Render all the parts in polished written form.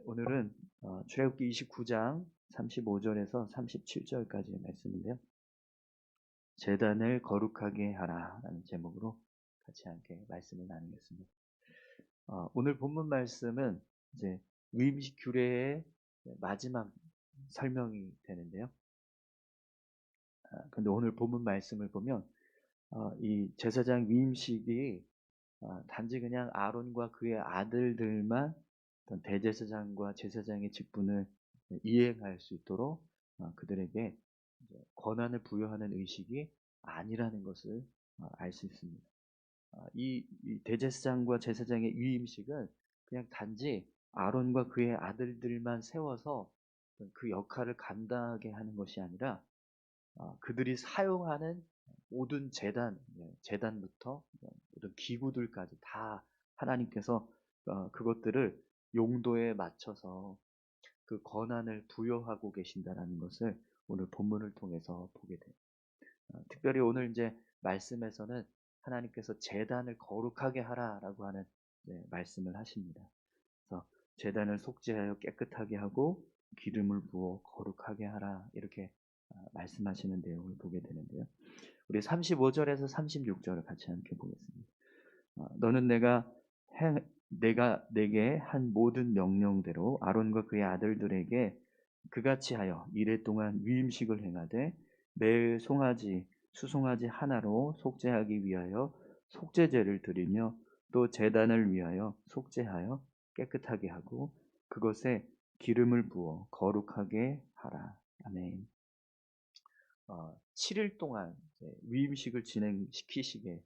오늘은 출애굽기 29장 35절에서 37절까지의 말씀인데요. 제단을 거룩하게 하라라는 제목으로 같이 함께 말씀을 나누겠습니다. 오늘 본문 말씀은 이제 위임식 규례의 마지막 설명이 되는데요. 근데 오늘 본문 말씀을 보면 이 제사장 위임식이 단지 그냥 아론과 그의 아들들만 어떤 대제사장과 제사장의 직분을 이행할 수 있도록 그들에게 권한을 부여하는 의식이 아니라는 것을 알 수 있습니다. 이 대제사장과 제사장의 위임식은 그냥 단지 아론과 그의 아들들만 세워서 그 역할을 감당하게 하는 것이 아니라 그들이 사용하는 모든 재단부터 모든 기구들까지 다 하나님께서 그것들을 용도에 맞춰서 그 권한을 부여하고 계신다라는 것을 오늘 본문을 통해서 보게 돼요. 특별히 오늘 이제 말씀에서는 하나님께서 제단을 거룩하게 하라라고 하는 말씀을 하십니다. 그래서 제단을 속죄하여 깨끗하게 하고 기름을 부어 거룩하게 하라 이렇게 말씀하시는 내용을 보게 되는데요. 우리 35절에서 36절을 같이 함께 보겠습니다. 너는 내가 내게 한 모든 명령대로 아론과 그의 아들들에게 그같이 하여 이레 동안 위임식을 행하되 매일 송아지 수송아지 하나로 속죄하기 위하여 속죄제를 드리며 또 제단을 위하여 속죄하여 깨끗하게 하고 그것에 기름을 부어 거룩하게 하라. 아멘. 7일 동안 위임식을 진행시키시게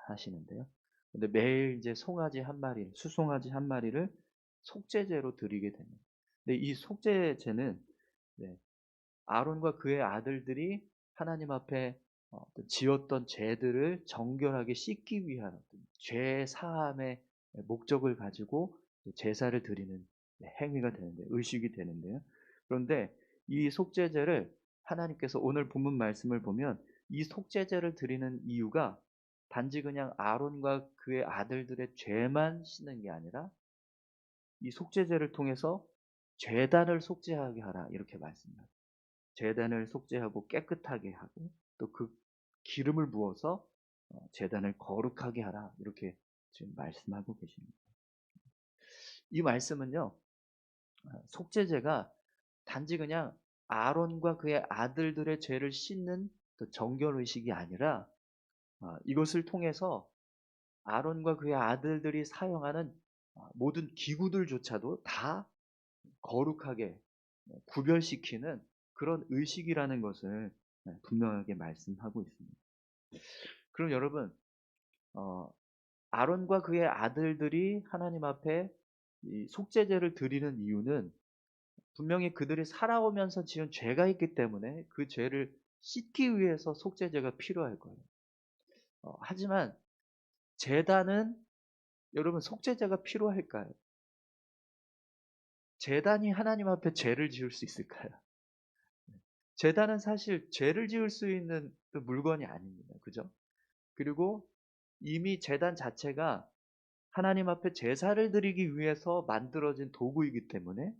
하시는데요. 근데 매일 이제 송아지 한 마리, 수송아지 한 마리를 속죄제로 드리게 됩니다. 근데 이 속죄제는 아론과 그의 아들들이 하나님 앞에 지었던 죄들을 정결하게 씻기 위한 죄 사함의 목적을 가지고 제사를 드리는 행위가 되는데 의식이 되는데요. 그런데 이 속죄제를 하나님께서 오늘 본문 말씀을 보면 이 속죄제를 드리는 이유가 단지 그냥 아론과 그의 아들들의 죄만 씻는 게 아니라 이 속죄제를 통해서 제단을 속죄하게 하라 이렇게 말씀합니다. 제단을 속죄하고 깨끗하게 하고 또 그 기름을 부어서 제단을 거룩하게 하라 이렇게 지금 말씀하고 계십니다. 이 말씀은요, 속죄제가 단지 그냥 아론과 그의 아들들의 죄를 씻는 정결 의식이 아니라 이것을 통해서 아론과 그의 아들들이 사용하는 모든 기구들조차도 다 거룩하게 구별시키는 그런 의식이라는 것을 분명하게 말씀하고 있습니다. 그럼 여러분, 아론과 그의 아들들이 하나님 앞에 이 속죄제를 드리는 이유는 분명히 그들이 살아오면서 지은 죄가 있기 때문에 그 죄를 씻기 위해서 속죄제가 필요할 거예요. 하지만 제단은 여러분 속죄제가 필요할까요? 제단이 하나님 앞에 죄를 지을 수 있을까요? 제단은 사실 죄를 지을 수 있는 그 물건이 아닙니다. 그죠? 그리고 이미 제단 자체가 하나님 앞에 제사를 드리기 위해서 만들어진 도구이기 때문에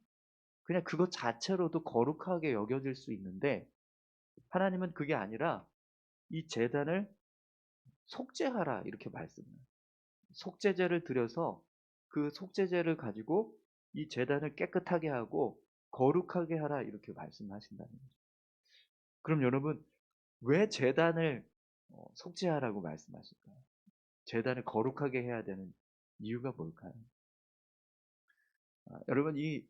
그냥 그것 자체로도 거룩하게 여겨질 수 있는데 하나님은 그게 아니라 이 제단을 속죄하라 이렇게 말씀해요. 속죄제를 드려서 그 속죄제를 가지고 이 제단을 깨끗하게 하고 거룩하게 하라 이렇게 말씀하신다는 거죠. 그럼 여러분 왜 제단을 속죄하라고 말씀하실까요? 제단을 거룩하게 해야 되는 이유가 뭘까요? 여러분 이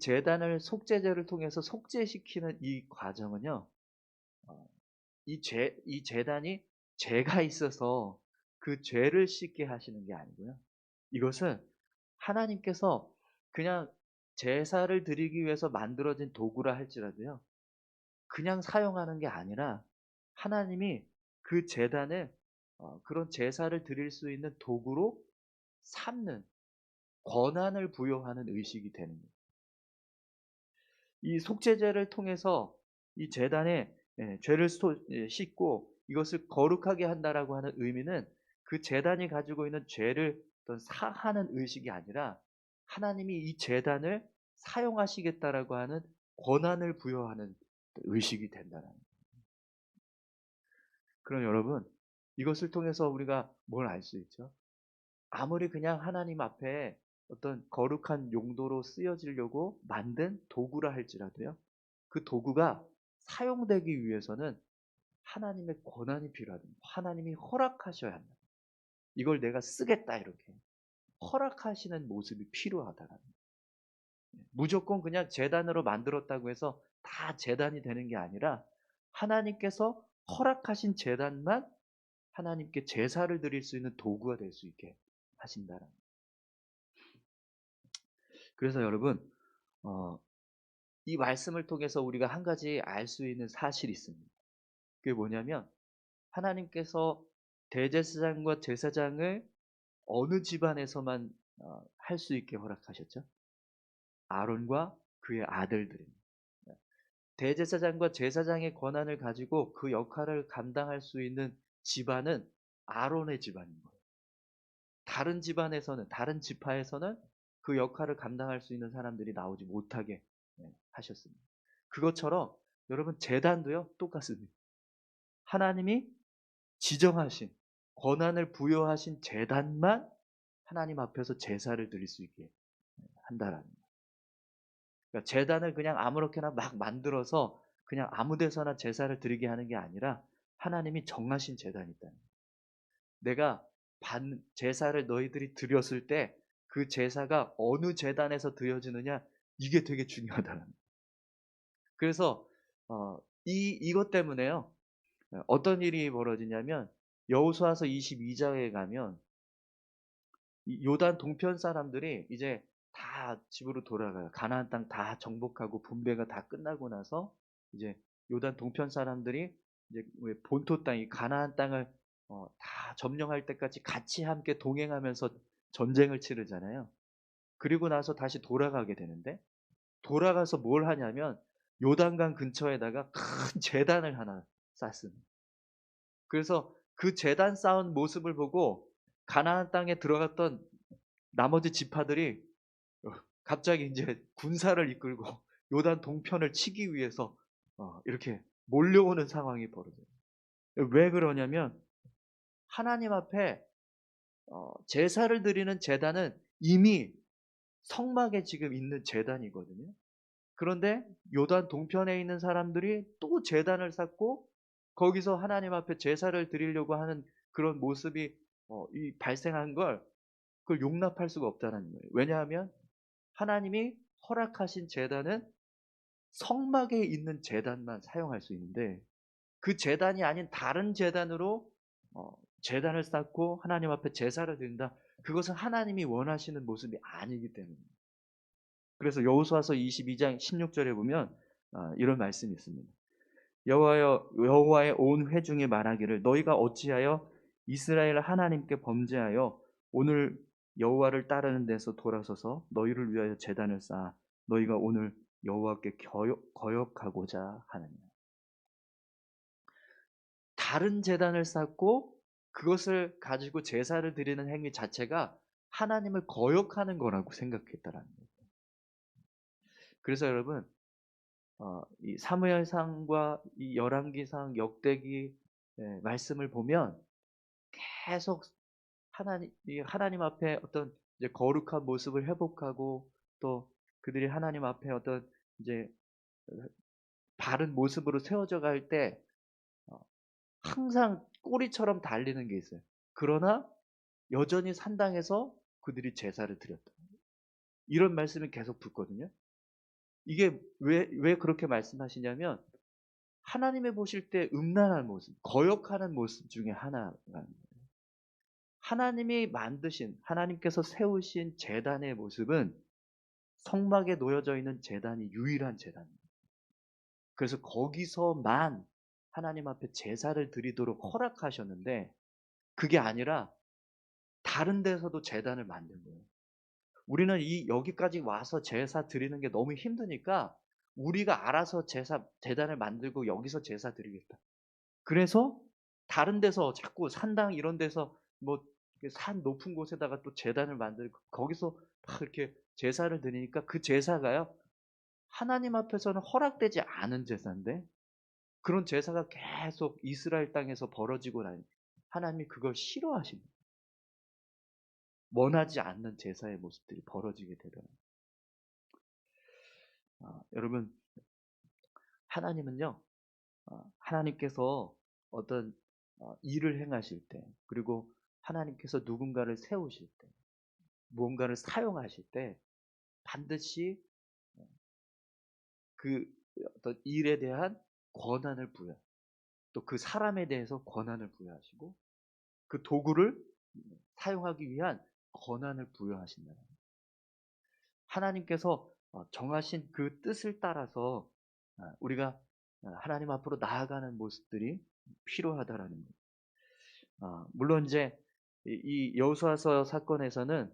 제단을 속죄제를 통해서 속죄시키는 이 과정은요. 이 제단이 죄가 있어서 그 죄를 씻게 하시는 게 아니고요. 이것은 하나님께서 그냥 제사를 드리기 위해서 만들어진 도구라 할지라도요. 그냥 사용하는 게 아니라 하나님이 그 제단을 그런 제사를 드릴 수 있는 도구로 삼는 권한을 부여하는 의식이 되는 거예요. 이 속죄제를 통해서 이 제단에 죄를 씻고 이것을 거룩하게 한다라고 하는 의미는 그 제단이 가지고 있는 죄를 어떤 사하는 의식이 아니라 하나님이 이 제단을 사용하시겠다라고 하는 권한을 부여하는 의식이 된다는 거예요. 그럼 여러분, 이것을 통해서 우리가 뭘 알 수 있죠? 아무리 그냥 하나님 앞에 어떤 거룩한 용도로 쓰여지려고 만든 도구라 할지라도요. 그 도구가 사용되기 위해서는 하나님의 권한이 필요하다. 하나님이 허락하셔야 한다. 이걸 내가 쓰겠다 이렇게 허락하시는 모습이 필요하다라는 거예요. 무조건 그냥 제단으로 만들었다고 해서 다 제단이 되는 게 아니라 하나님께서 허락하신 제단만 하나님께 제사를 드릴 수 있는 도구가 될 수 있게 하신다라는 거예요. 그래서 여러분, 어, 이 말씀을 통해서 우리가 한 가지 알 수 있는 사실이 있습니다. 그게 뭐냐면 하나님께서 대제사장과 제사장을 어느 집안에서만 할 수 있게 허락하셨죠? 아론과 그의 아들들입니다. 대제사장과 제사장의 권한을 가지고 그 역할을 감당할 수 있는 집안은 아론의 집안인 거예요. 다른 집안에서는, 다른 지파에서는 그 역할을 감당할 수 있는 사람들이 나오지 못하게 하셨습니다. 그것처럼 여러분 제단도요 똑같습니다. 하나님이 지정하신 권한을 부여하신 제단만 하나님 앞에서 제사를 드릴 수 있게 한다라는 거예요. 그러니까 제단을 그냥 아무렇게나 막 만들어서 그냥 아무 데서나 제사를 드리게 하는 게 아니라 하나님이 정하신 제단이 있다는 거예요. 내가 제사를 너희들이 드렸을 때 그 제사가 어느 제단에서 드려지느냐 이게 되게 중요하다는 거예요. 그래서 이것 때문에요. 어떤 일이 벌어지냐면 여호수아서 22장에 가면 요단 동편 사람들이 이제 다 집으로 돌아가요. 가나안 땅 다 정복하고 분배가 다 끝나고 나서 이제 요단 동편 사람들이 이제 본토 땅, 이 가나안 땅을 다 점령할 때까지 같이 함께 동행하면서 전쟁을 치르잖아요. 그리고 나서 다시 돌아가게 되는데 돌아가서 뭘 하냐면 요단강 근처에다가 큰 제단을 하나 쌓습니다. 그래서 그 제단 쌓은 모습을 보고 가나안 땅에 들어갔던 나머지 지파들이 갑자기 이제 군사를 이끌고 요단 동편을 치기 위해서 이렇게 몰려오는 상황이 벌어져요. 왜 그러냐면 하나님 앞에 제사를 드리는 제단은 이미 성막에 지금 있는 제단이거든요. 그런데 요단 동편에 있는 사람들이 또 제단을 쌓고 거기서 하나님 앞에 제사를 드리려고 하는 그런 모습이 발생한 걸 그걸 용납할 수가 없다는 거예요. 왜냐하면 하나님이 허락하신 제단은 성막에 있는 제단만 사용할 수 있는데 그 제단이 아닌 다른 제단으로 제단을 쌓고 하나님 앞에 제사를 드린다. 그것은 하나님이 원하시는 모습이 아니기 때문입니다. 그래서 여호수아서 22장 16절에 보면 이런 말씀이 있습니다. 여호와의 온 회중이 말하기를 너희가 어찌하여 이스라엘 하나님께 범죄하여 오늘 여호와를 따르는 데서 돌아서서 너희를 위하여 제단을 쌓아 너희가 오늘 여호와께 거역하고자 하느냐. 다른 제단을 쌓고 그것을 가지고 제사를 드리는 행위 자체가 하나님을 거역하는 거라고 생각했다라는 거예요. 그래서 여러분 이 사무엘상과 이 열왕기상, 역대기 말씀을 보면 계속 하나님 앞에 어떤 이제 거룩한 모습을 회복하고 또 그들이 하나님 앞에 어떤 이제 바른 모습으로 세워져 갈 때 항상 꼬리처럼 달리는 게 있어요. 그러나 여전히 산당에서 그들이 제사를 드렸다. 이런 말씀이 계속 붙거든요. 이게 왜 그렇게 말씀하시냐면 하나님이 보실 때 음란한 모습, 거역하는 모습 중에 하나라는 거예요. 하나님이 만드신, 하나님께서 세우신 제단의 모습은 성막에 놓여져 있는 제단이 유일한 제단입니다. 그래서 거기서만 하나님 앞에 제사를 드리도록 허락하셨는데 그게 아니라 다른 데서도 제단을 만든 거예요. 우리는 여기까지 와서 제사 드리는 게 너무 힘드니까 우리가 알아서 제단을 만들고 여기서 제사 드리겠다. 그래서 다른 데서 자꾸 산당 이런 데서 뭐 산 높은 곳에다가 또 제단을 만들고 거기서 막 이렇게 제사를 드리니까 그 제사가요, 하나님 앞에서는 허락되지 않은 제사인데 그런 제사가 계속 이스라엘 땅에서 벌어지고 나니 하나님이 그걸 싫어하십니다. 원하지 않는 제사의 모습들이 벌어지게 되더라고요. 여러분, 하나님은요, 하나님께서 어떤 일을 행하실 때, 그리고 하나님께서 누군가를 세우실 때, 무언가를 사용하실 때 반드시 그 어떤 일에 대한 권한을 부여, 또 그 사람에 대해서 권한을 부여하시고 그 도구를 사용하기 위한 권한을 부여하신다. 하나님께서 정하신 그 뜻을 따라서 우리가 하나님 앞으로 나아가는 모습들이 필요하다라는 거예요. 물론 이제 이 여호수아서 사건에서는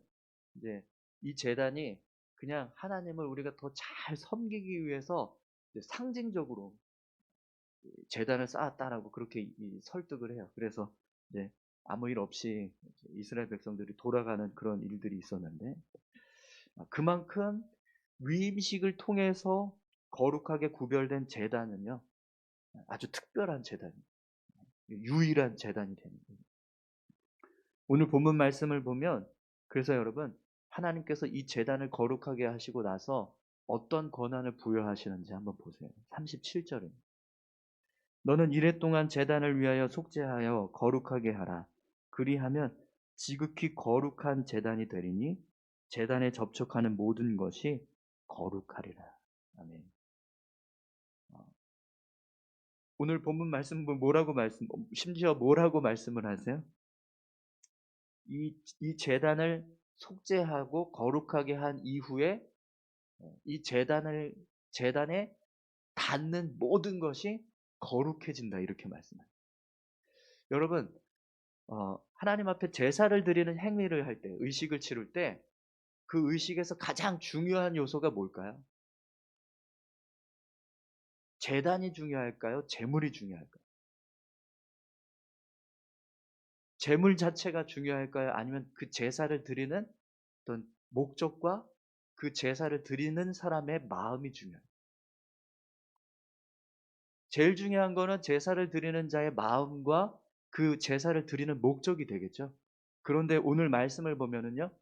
이제 이 제단이 그냥 하나님을 우리가 더 잘 섬기기 위해서 상징적으로 제단을 쌓았다라고 그렇게 설득을 해요. 그래서 이제 아무 일 없이 이스라엘 백성들이 돌아가는 그런 일들이 있었는데 그만큼 위임식을 통해서 거룩하게 구별된 제단은요, 아주 특별한 제단이에요. 유일한 제단이 되는 거예요. 오늘 본문 말씀을 보면 그래서 여러분 하나님께서 이 제단을 거룩하게 하시고 나서 어떤 권한을 부여하시는지 한번 보세요. 37절입니다. 너는 이레 동안 제단을 위하여 속죄하여 거룩하게 하라. 그리하면 지극히 거룩한 제단이 되리니 제단에 접촉하는 모든 것이 거룩하리라. 아멘. 오늘 본문 말씀 뭐라고 심지어 뭐라고 말씀을 하세요? 이 제단을 속죄하고 거룩하게 한 이후에 이 제단에 닿는 모든 것이 거룩해진다 이렇게 말씀해요. 여러분 하나님 앞에 제사를 드리는 행위를 할 때, 의식을 치를 때 그 의식에서 가장 중요한 요소가 뭘까요? 제단이 중요할까요? 제물이 중요할까요? 제물 자체가 중요할까요? 아니면 그 제사를 드리는 어떤 목적과 그 제사를 드리는 사람의 마음이 중요해요. 제일 중요한 거는 제사를 드리는 자의 마음과 그 제사를 드리는 목적이 되겠죠. 그런데 오늘 말씀을 보면은요,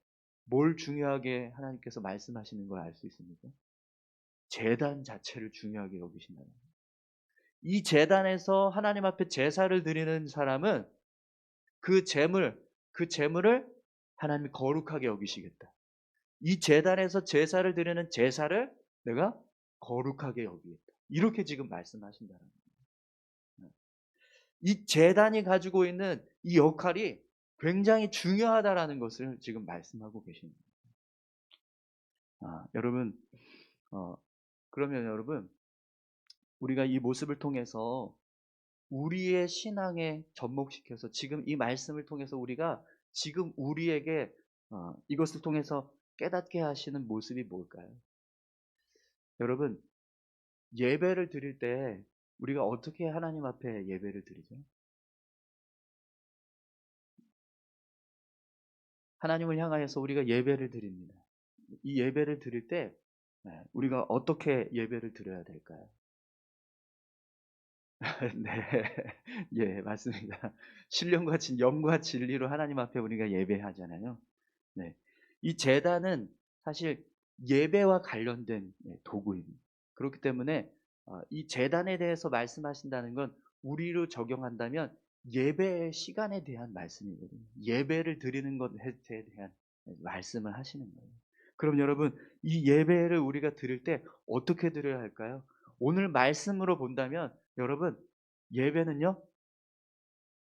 뭘 중요하게 하나님께서 말씀하시는 걸 알 수 있습니까? 제단 자체를 중요하게 여기신다는 거예요. 이 제단에서 하나님 앞에 제사를 드리는 사람은 그 제물을 하나님이 거룩하게 여기시겠다. 이 제단에서 제사를 드리는 제사를 내가 거룩하게 여기겠다. 이렇게 지금 말씀하신다는 거예요. 이 제단이 가지고 있는 이 역할이 굉장히 중요하다라는 것을 지금 말씀하고 계십니다. 여러분, 어, 그러면 여러분, 우리가 이 모습을 통해서 우리의 신앙에 접목시켜서 지금 이 말씀을 통해서 우리가 지금 우리에게 이것을 통해서 깨닫게 하시는 모습이 뭘까요? 여러분, 예배를 드릴 때 우리가 어떻게 하나님 앞에 예배를 드리죠? 하나님을 향하여서 우리가 예배를 드립니다. 이 예배를 드릴 때 우리가 어떻게 예배를 드려야 될까요? 네. 예, 맞습니다. 신령과 영과 진리로 하나님 앞에 우리가 예배하잖아요. 네. 이 제단은 사실 예배와 관련된 도구입니다. 그렇기 때문에 이 제단에 대해서 말씀하신다는 건 우리로 적용한다면 예배의 시간에 대한 말씀이거든요. 예배를 드리는 것에 대한 말씀을 하시는 거예요. 그럼 여러분, 이 예배를 우리가 드릴 때 어떻게 드려야 할까요? 오늘 말씀으로 본다면 여러분, 예배는요,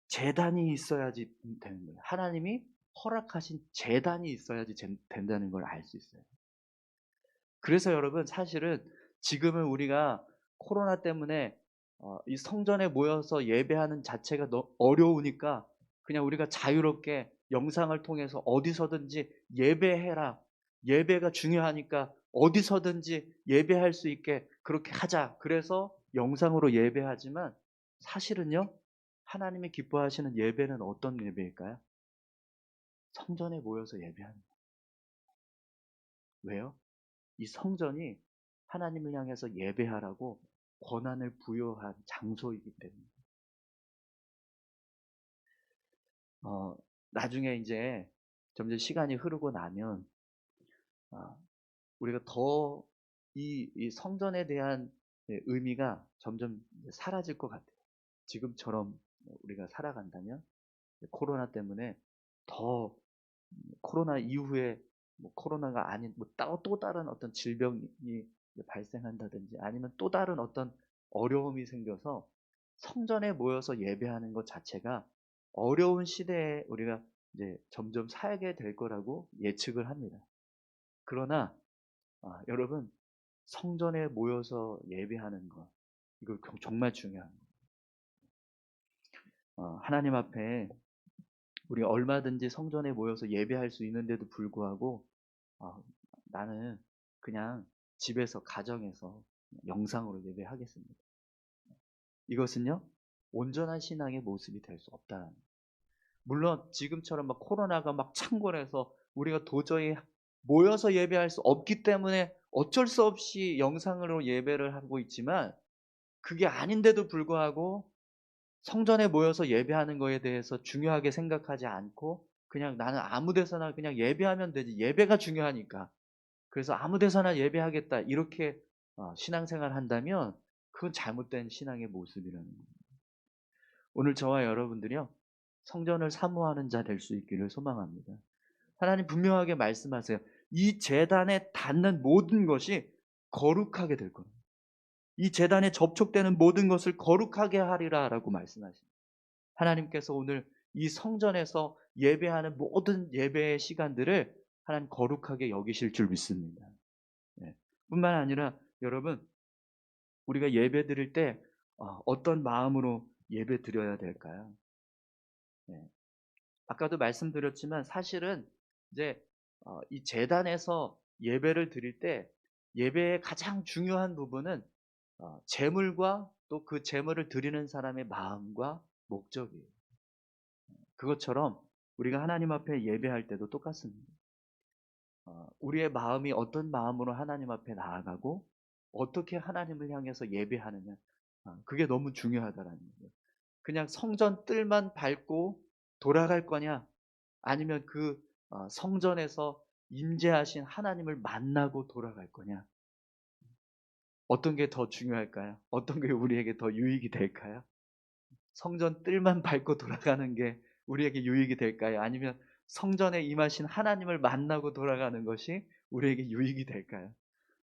제단이 있어야지 되는 거예요. 하나님이 허락하신 제단이 있어야지 된다는 걸 알 수 있어요. 그래서 여러분, 사실은 지금은 우리가 코로나 때문에 이 성전에 모여서 예배하는 자체가 어려우니까 그냥 우리가 자유롭게 영상을 통해서 어디서든지 예배해라. 예배가 중요하니까 어디서든지 예배할 수 있게 그렇게 하자. 그래서 영상으로 예배하지만 사실은요, 하나님이 기뻐하시는 예배는 어떤 예배일까요? 성전에 모여서 예배하는 거예요. 왜요? 이 성전이 하나님을 향해서 예배하라고 권한을 부여한 장소이기 때문에. 어, 나중에 이제 점점 시간이 흐르고 나면 아, 우리가 더 이 성전에 대한 의미가 점점 사라질 것 같아요. 지금처럼 우리가 살아간다면 코로나 때문에 더 코로나 이후에 뭐 코로나가 아닌 또 다른 어떤 질병이 발생한다든지 아니면 또 다른 어떤 어려움이 생겨서 성전에 모여서 예배하는 것 자체가 어려운 시대에 우리가 이제 점점 살게 될 거라고 예측을 합니다. 그러나 여러분 성전에 모여서 예배하는 것 이거 정말 중요한 거예요. 하나님 앞에 우리 얼마든지 성전에 모여서 예배할 수 있는데도 불구하고 어, 나는 그냥 집에서 가정에서 영상으로 예배하겠습니다. 이것은요 온전한 신앙의 모습이 될 수 없다는 거예요. 물론 지금처럼 막 코로나가 막 창궐해서 우리가 도저히 모여서 예배할 수 없기 때문에 어쩔 수 없이 영상으로 예배를 하고 있지만 그게 아닌데도 불구하고 성전에 모여서 예배하는 거에 대해서 중요하게 생각하지 않고 그냥 나는 아무 데서나 그냥 예배하면 되지 예배가 중요하니까 그래서 아무 데서나 예배하겠다 이렇게 신앙생활 한다면 그건 잘못된 신앙의 모습이라는 거예요. 오늘 저와 여러분들이요 성전을 사모하는 자 될 수 있기를 소망합니다. 하나님 분명하게 말씀하세요. 이 제단에 닿는 모든 것이 거룩하게 될 겁니다. 이 제단에 접촉되는 모든 것을 거룩하게 하리라 라고 말씀하십니다. 하나님께서 오늘 이 성전에서 예배하는 모든 예배의 시간들을 하나님 거룩하게 여기실 줄 믿습니다. 네. 뿐만 아니라 여러분 우리가 예배 드릴 때 어떤 마음으로 예배 드려야 될까요? 네. 아까도 말씀드렸지만 사실은 이제 이 제단에서 예배를 드릴 때 예배의 가장 중요한 부분은 제물과 또 그 제물을 드리는 사람의 마음과 목적이에요. 그것처럼 우리가 하나님 앞에 예배할 때도 똑같습니다. 우리의 마음이 어떤 마음으로 하나님 앞에 나아가고 어떻게 하나님을 향해서 예배하느냐 그게 너무 중요하다라는 거예요. 그냥 성전 뜰만 밟고 돌아갈 거냐 아니면 그 성전에서 임재하신 하나님을 만나고 돌아갈 거냐 어떤 게 더 중요할까요? 어떤 게 우리에게 더 유익이 될까요? 성전 뜰만 밟고 돌아가는 게 우리에게 유익이 될까요? 아니면 성전에 임하신 하나님을 만나고 돌아가는 것이 우리에게 유익이 될까요?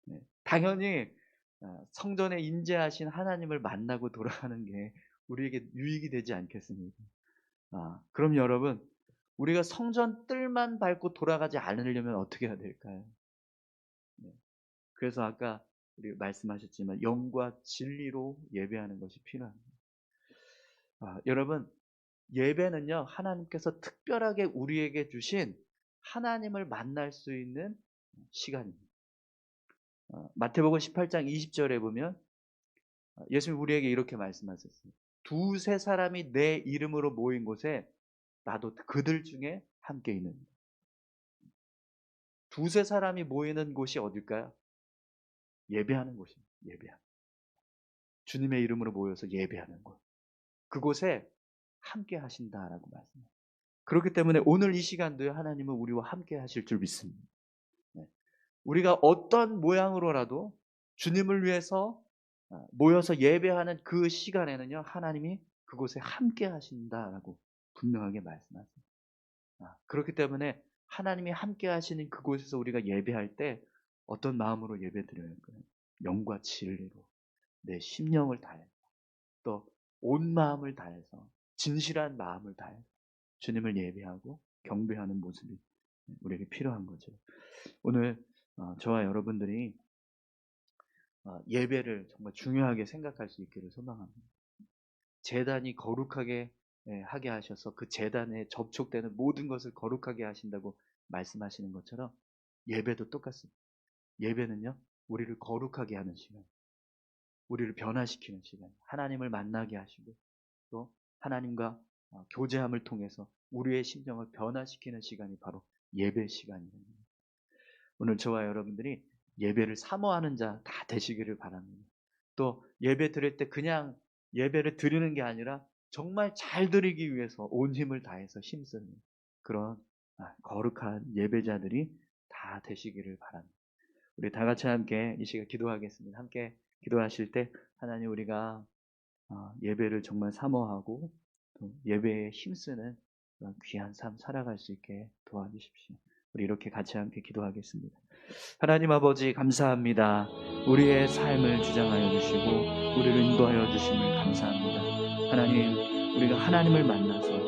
네. 당연히 성전에 임재하신 하나님을 만나고 돌아가는 게 우리에게 유익이 되지 않겠습니까? 그럼 여러분 우리가 성전 뜰만 밟고 돌아가지 않으려면 어떻게 해야 될까요? 네. 그래서 아까 우리 말씀하셨지만 영과 진리로 예배하는 것이 필요합니다. 여러분 예배는요 하나님께서 특별하게 우리에게 주신 하나님을 만날 수 있는 시간입니다. 마태복음 18장 20절에 보면 예수님 우리에게 이렇게 말씀하셨어요. 두세 사람이 내 이름으로 모인 곳에 나도 그들 중에 함께 있는. 두세 사람이 모이는 곳이 어딜까요? 예배하는 곳입니다. 예배하는. 주님의 이름으로 모여서 예배하는 곳. 그곳에 함께 하신다라고 말씀해요. 그렇기 때문에 오늘 이 시간도요 하나님은 우리와 함께 하실 줄 믿습니다. 네. 우리가 어떤 모양으로라도 주님을 위해서 모여서 예배하는 그 시간에는요 하나님이 그곳에 함께 하신다라고 분명하게 말씀하십니다. 그렇기 때문에 하나님이 함께 하시는 그곳에서 우리가 예배할 때 어떤 마음으로 예배드려야 할까요? 영과 진리로 내 심령을 다해서 또 온 마음을 다해서 진실한 마음을 다해서 주님을 예배하고 경배하는 모습이 우리에게 필요한 거죠. 오늘 저와 여러분들이 예배를 정말 중요하게 생각할 수 있기를 소망합니다. 제단이 거룩하게 하게 하셔서 그 제단에 접촉되는 모든 것을 거룩하게 하신다고 말씀하시는 것처럼 예배도 똑같습니다. 예배는요 우리를 거룩하게 하는 시간, 우리를 변화시키는 시간, 하나님을 만나게 하시고 또 하나님과 교제함을 통해서 우리의 심정을 변화시키는 시간이 바로 예배 시간입니다. 오늘 저와 여러분들이 예배를 사모하는 자 다 되시기를 바랍니다. 또 예배 드릴 때 그냥 예배를 드리는 게 아니라 정말 잘 드리기 위해서 온 힘을 다해서 힘쓰는 그런 거룩한 예배자들이 다 되시기를 바랍니다. 우리 다 같이 함께 이 시간 기도하겠습니다. 함께 기도하실 때 하나님, 우리가 예배를 정말 사모하고 또 예배에 힘쓰는 그런 귀한 삶 살아갈 수 있게 도와주십시오. 우리 이렇게 같이 함께 기도하겠습니다. 하나님 아버지, 감사합니다. 우리의 삶을 주장하여 주시고 우리를 인도하여 주심을 감사합니다. 하나님, 우리가 하나님을 만나서